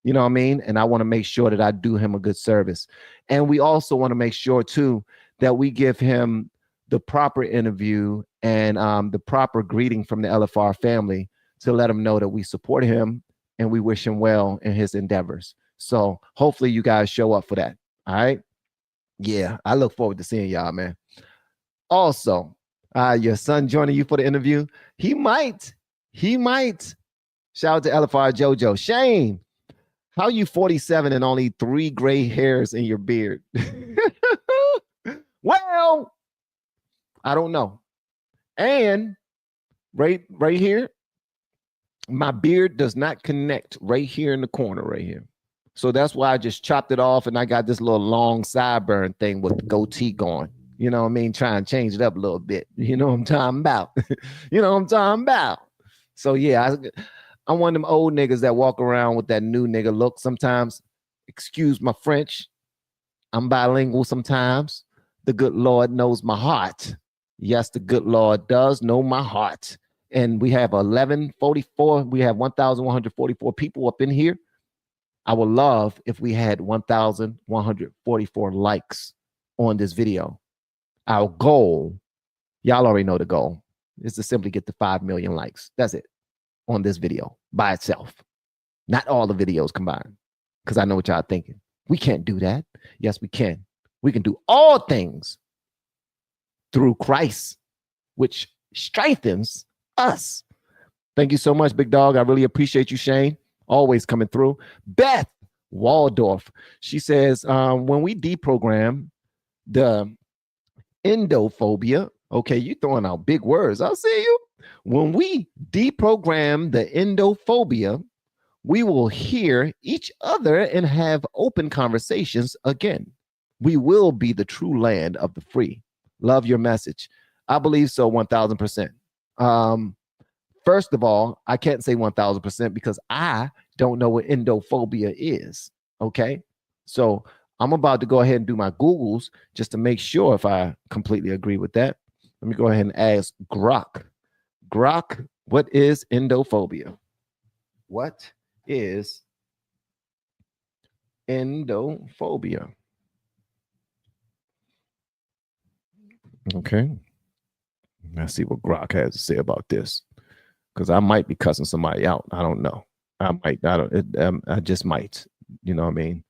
You know what I mean? And I want to make sure that I do him a good service. And we also want to make sure too that we give him the proper interview and the proper greeting from the LFR family to let him know that we support him and we wish him well in his endeavors. So hopefully you guys show up for that. All right. Yeah, I look forward to seeing y'all, man. Also, your son joining you for the interview. He might. Shout out to LFR JoJo. Shane, how you 47 and only 3 gray hairs in your beard? Well, I don't know. And right here, my beard does not connect right here in the corner right here. So that's why I just chopped it off and I got this little long sideburn thing with the goatee going. You know what I mean? Try and change it up a little bit. You know what I'm talking about? You know what I'm talking about? So yeah, I'm one of them old niggas that walk around with that new nigga look sometimes. Excuse my French. I'm bilingual sometimes. The good Lord knows my heart. Yes, the good Lord does know my heart. And we have 1144. We have 1,144 people up in here. I would love if we had 1,144 likes on this video. Our goal, y'all already know the goal, is to simply get to 5 million likes. That's it on this video by itself. Not all the videos combined, because I know what y'all thinking. We can't do that. Yes, we can. We can do all things through Christ, which strengthens us. Thank you so much, big dog. I really appreciate you, Shane. Always coming through. Beth Waldorf. She says, when we deprogram the endophobia, okay, you throwing out big words. I'll see you. When we deprogram the endophobia, we will hear each other and have open conversations again. We will be the true land of the free. Love your message. I believe so, 1,000%. First of all, I can't say 1,000% because I don't know what endophobia is. Okay. So I'm about to go ahead and do my Googles just to make sure if I completely agree with that. Let me go ahead and ask Grok. Grok, what is endophobia? What is endophobia? Okay. Let's see what Grok has to say about this, because I might be cussing somebody out. I don't know. I just might. You know what I mean?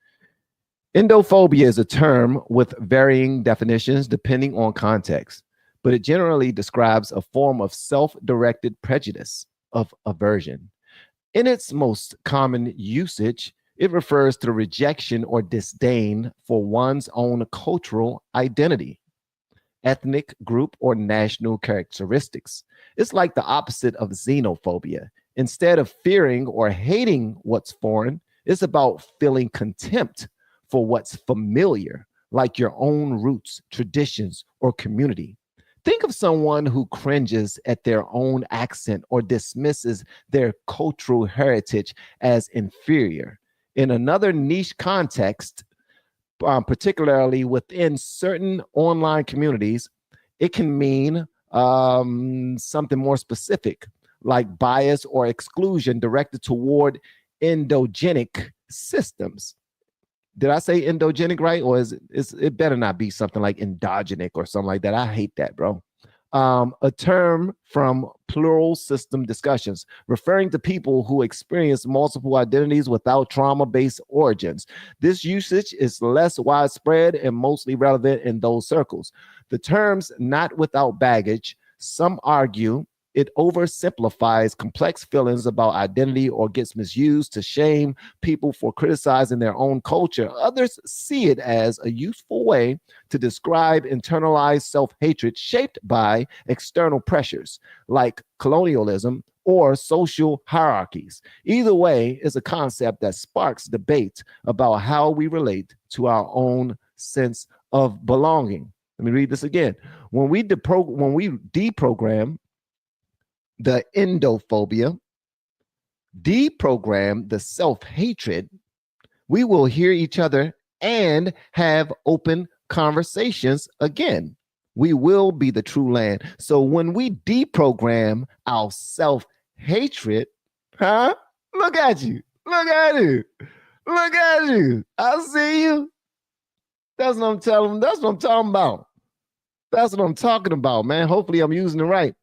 Endophobia is a term with varying definitions depending on context, but it generally describes a form of self-directed prejudice of aversion. In its most common usage, it refers to rejection or disdain for one's own cultural identity, ethnic group, or national characteristics. It's like the opposite of xenophobia. Instead of fearing or hating what's foreign, it's about feeling contempt for what's familiar, like your own roots, traditions, or community. Think of someone who cringes at their own accent or dismisses their cultural heritage as inferior. In another niche context, particularly within certain online communities, it can mean something more specific, like bias or exclusion directed toward endogenic systems. Did I say endogenic right? Or it better not be something like endogenic or something like that. I hate that, bro. A term from plural system discussions, referring to people who experience multiple identities without trauma-based origins. This usage is less widespread and mostly relevant in those circles. The terms not without baggage, some argue, It oversimplifies complex feelings about identity or gets misused to shame people for criticizing their own culture. Others see it as a useful way to describe internalized self-hatred shaped by external pressures like colonialism or social hierarchies. Either way is a concept that sparks debate about how we relate to our own sense of belonging. Let me read this again. When we deprogram the endophobia, deprogram the self-hatred, we will hear each other and have open conversations again. We will be the true land. So when we deprogram our self-hatred, huh? Look at you. Look at you. Look at you. I see you. That's what I'm telling them. That's what I'm talking about. That's what I'm talking about, man. Hopefully I'm using it right.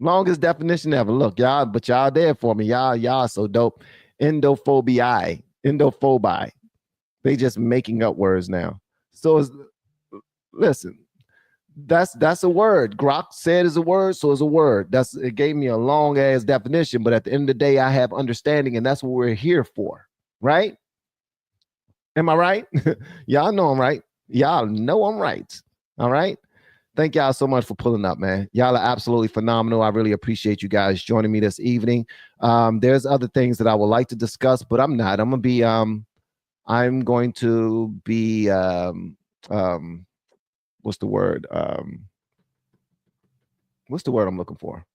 Longest definition ever. Look, y'all, but y'all there for me. Y'all so dope. Endophobia. Endophobi. They just making up words now. So listen, that's a word. Grok said is a word, so it's a word. It gave me a long ass definition, but at the end of the day, I have understanding, and that's what we're here for, right? Am I right? Y'all know I'm right. Y'all know I'm right. All right. Thank y'all so much for pulling up, man. Y'all are absolutely phenomenal. I really appreciate you guys joining me this evening. There's other things that I would like to discuss, but I'm not. I'm going to be what's the word? What's the word I'm looking for?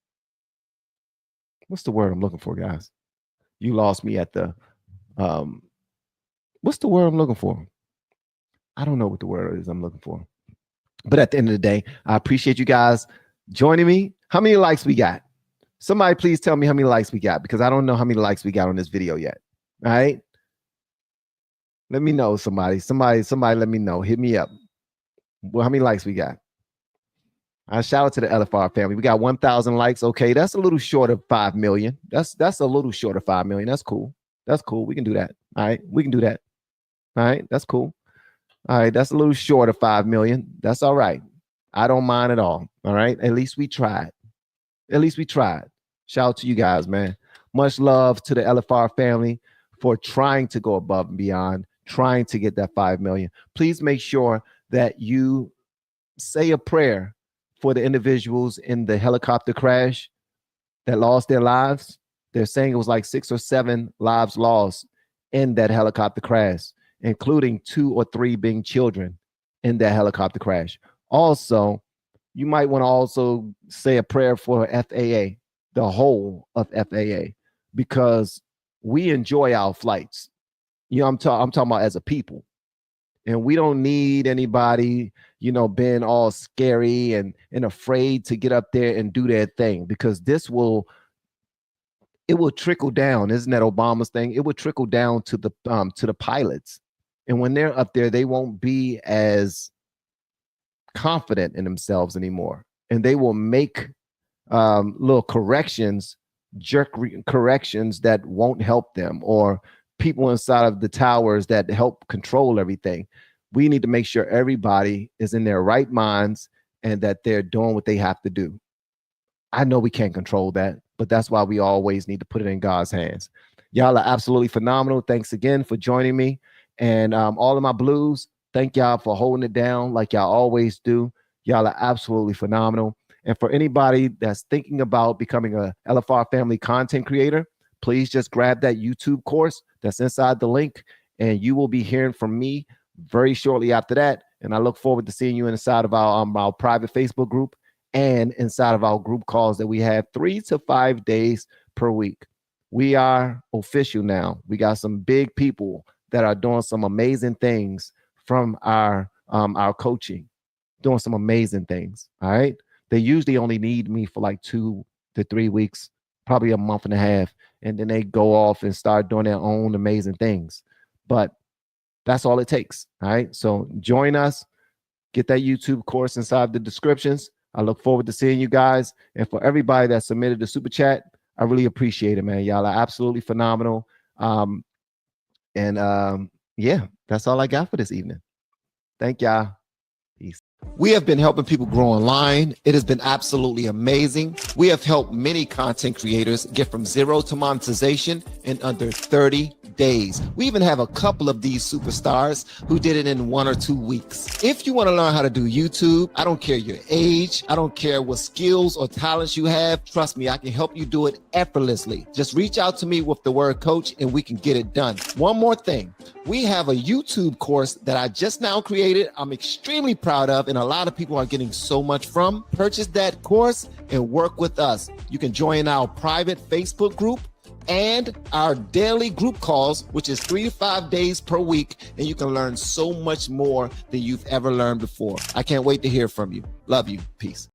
What's the word I'm looking for, guys? You lost me at the what's the word I'm looking for? I don't know what the word is I'm looking for. But at the end of the day, I appreciate you guys joining me. How many likes we got? Somebody please tell me how many likes we got, because I don't know how many likes we got on this video yet. All right. Let me know, somebody let me know. Hit me up. Well, how many likes we got? I shout out to the LFR family. We got 1,000 likes. Okay, that's a little short of 5 million. That's a little short of 5 million. That's cool. That's cool. We can do that. All right. We can do that. All right. That's cool. All right. That's a little short of 5 million. That's all right. I don't mind at all. All right. At least we tried. At least we tried. Shout out to you guys, man. Much love to the LFR family for trying to go above and beyond, trying to get that 5 million. Please make sure that you say a prayer for the individuals in the helicopter crash that lost their lives. They're saying it was like 6 or 7 lives lost in that helicopter crash, including 2 or 3 being children in that helicopter crash. Also, you might want to also say a prayer for FAA, the whole of FAA, because we enjoy our flights. You know, I'm talking about as a people. And we don't need anybody, you know, being all scary and afraid to get up there and do their thing, because it will trickle down. Isn't that Obama's thing? It will trickle down to the pilots. And when they're up there, they won't be as confident in themselves anymore. And they will make little corrections, corrections that won't help them, or people inside of the towers that help control everything. We need to make sure everybody is in their right minds and that they're doing what they have to do. I know we can't control that, but that's why we always need to put it in God's hands. Y'all are absolutely phenomenal. Thanks again for joining me. And all of my blues, thank y'all for holding it down like y'all always do. Y'all are absolutely phenomenal. And for anybody that's thinking about becoming a LFR family content creator, please just grab that YouTube course that's inside the link, and you will be hearing from me very shortly after that. And I look forward to seeing you inside of our private Facebook group and inside of our group calls that we have 3 to 5 days per week. We are official now. We got some big people that are doing some amazing things from our coaching, doing some amazing things. All right. They usually only need me for like 2 to 3 weeks, probably a month and a half. And then they go off and start doing their own amazing things. But that's all it takes. All right. So join us. Get that YouTube course inside the descriptions. I look forward to seeing you guys. And for everybody that submitted the super chat, I really appreciate it, man. Y'all are absolutely phenomenal. Yeah, that's all I got for this evening. Thank y'all. Peace. We have been helping people grow online. It has been absolutely amazing. We have helped many content creators get from zero to monetization in under 30 days. We even have a couple of these superstars who did it in 1 or 2 weeks. If you want to learn how to do YouTube, I don't care your age, I don't care what skills or talents you have. Trust me, I can help you do it effortlessly. Just reach out to me with the word coach and we can get it done. One more thing. We have a YouTube course that I just now created. I'm extremely proud of, and a lot of people are getting so much from. Purchase that course and work with us. You can join our private Facebook group and our daily group calls, which is 3 to 5 days per week, and you can learn so much more than you've ever learned before. I can't wait to hear from you. Love you. Peace.